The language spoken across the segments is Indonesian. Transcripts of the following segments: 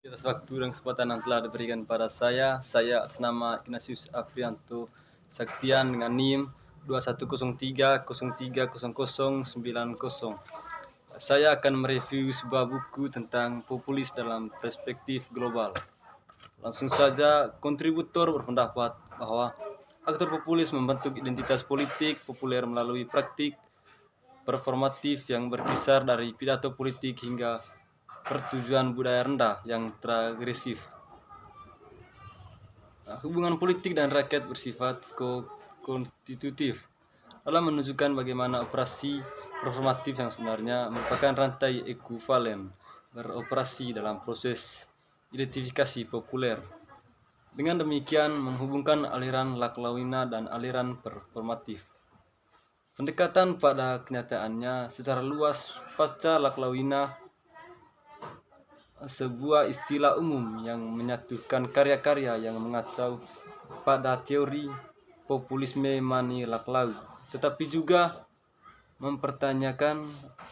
Atas waktu dan kesempatan yang telah diberikan pada saya atas nama Ignatius Afrianto Saktian dengan NIM 2103030090. Saya akan mereview sebuah buku tentang populis dalam perspektif global. Langsung saja, kontributor berpendapat bahwa aktor populis membentuk identitas politik populer melalui praktik performatif yang berkisar dari pidato politik hingga pertujuan budaya rendah yang teragresif. Hubungan politik dan rakyat bersifat konstitutif dalam menunjukkan bagaimana operasi performatif yang sebenarnya merupakan rantai ekuvalen beroperasi dalam proses identifikasi populer. Dengan demikian menghubungkan aliran Laklawina dan aliran performatif. Pendekatan pada kenyataannya secara luas pasca Laklawina sebuah istilah umum yang menyatukan karya-karya yang mengacau pada teori populisme Mani Laklau, tetapi juga mempertanyakan,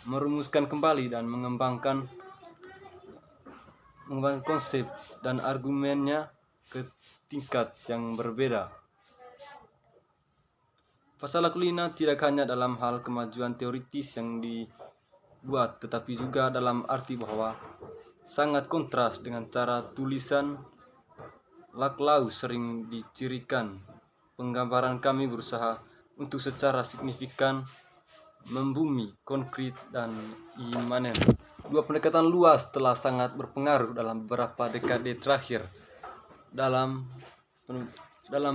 merumuskan kembali dan mengembangkan konsep dan argumennya ke tingkat yang berbeda. Pasal Laklawina tidak hanya dalam hal kemajuan teoritis yang dibuat, tetapi juga dalam arti bahwa sangat kontras dengan cara tulisan Laklau sering dicirikan. Penggambaran kami berusaha untuk secara signifikan membumi, konkret, dan imanen. Dua pendekatan luas telah sangat berpengaruh dalam beberapa dekade terakhir dalam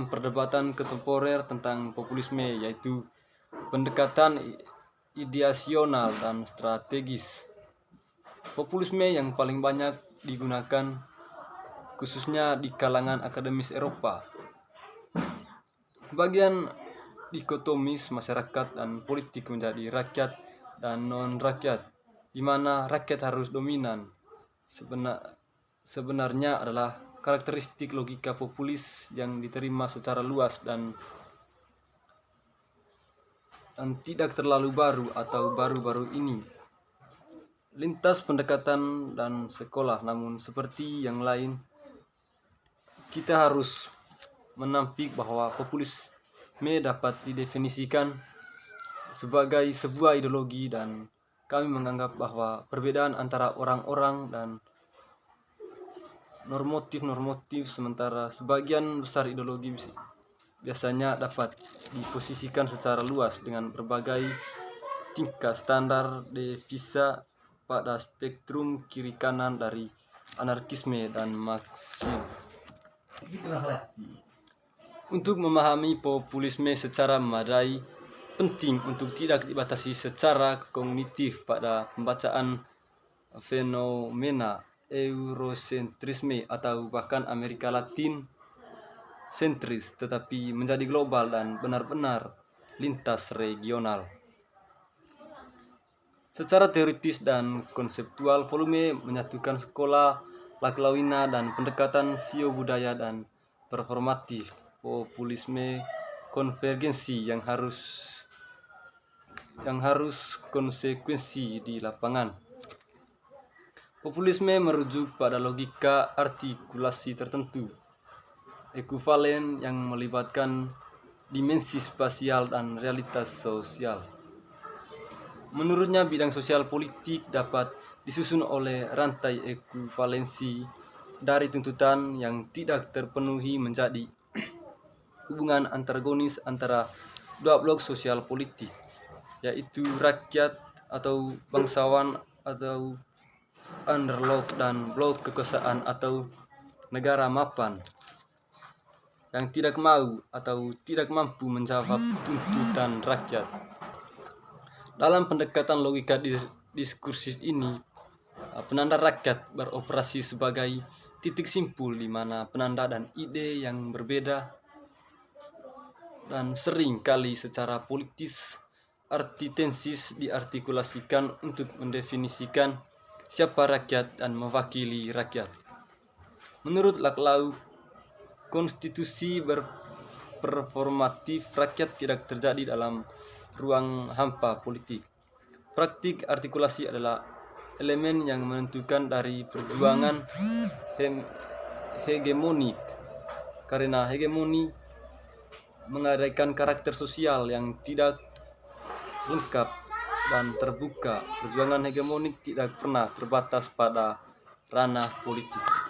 perdebatan kontemporer tentang populisme, yaitu pendekatan ideasional dan strategis. Populisme yang paling banyak digunakan khususnya di kalangan akademis Eropa. Bagian dikotomis masyarakat dan politik menjadi rakyat dan non-rakyat, di mana rakyat harus dominan, sebenarnya adalah karakteristik logika populis yang diterima secara luas dan tidak terlalu baru atau baru-baru ini. Lintas pendekatan dan sekolah, namun seperti yang lain, kita harus menampik bahwa populisme dapat didefinisikan sebagai sebuah ideologi, dan kami menganggap bahwa perbedaan antara orang-orang dan normatif sementara sebagian besar ideologi biasanya dapat diposisikan secara luas dengan berbagai tingkat standar devisa pada spektrum kiri kanan dari anarkisme dan Marxisme. Untuk memahami populisme secara memadai, penting untuk tidak dibatasi secara kognitif pada pembacaan fenomena Eurosentrisme atau bahkan Amerika Latin sentris, tetapi menjadi global dan benar-benar lintas regional. Secara teoritis dan konseptual, volume menyatukan sekolah Laklawina dan pendekatan sio budaya dan performatif populisme konvergensi yang harus konsekuensi di lapangan. Populisme merujuk pada logika artikulasi tertentu ekuvalen yang melibatkan dimensi spasial dan realitas sosial. Menurutnya, bidang sosial politik dapat disusun oleh rantai ekuvalensi dari tuntutan yang tidak terpenuhi menjadi hubungan antagonis antara dua blok sosial politik, yaitu rakyat atau bangsawan atau underlord dan blok kekuasaan atau negara mapan yang tidak mau atau tidak mampu menjawab tuntutan rakyat. Dalam pendekatan logika diskursif ini, penanda rakyat beroperasi sebagai titik simpul di mana penanda dan ide yang berbeda dan sering kali secara politis artitensis diartikulasikan untuk mendefinisikan siapa rakyat dan mewakili rakyat. Menurut Laklau, konstitusi performatif rakyat tidak terjadi dalam ruang hampa politik. Praktik artikulasi adalah elemen yang menentukan dari perjuangan hegemonik, karena hegemoni mengabaikan karakter sosial yang tidak lengkap dan terbuka. Perjuangan hegemonik tidak pernah terbatas pada ranah politik.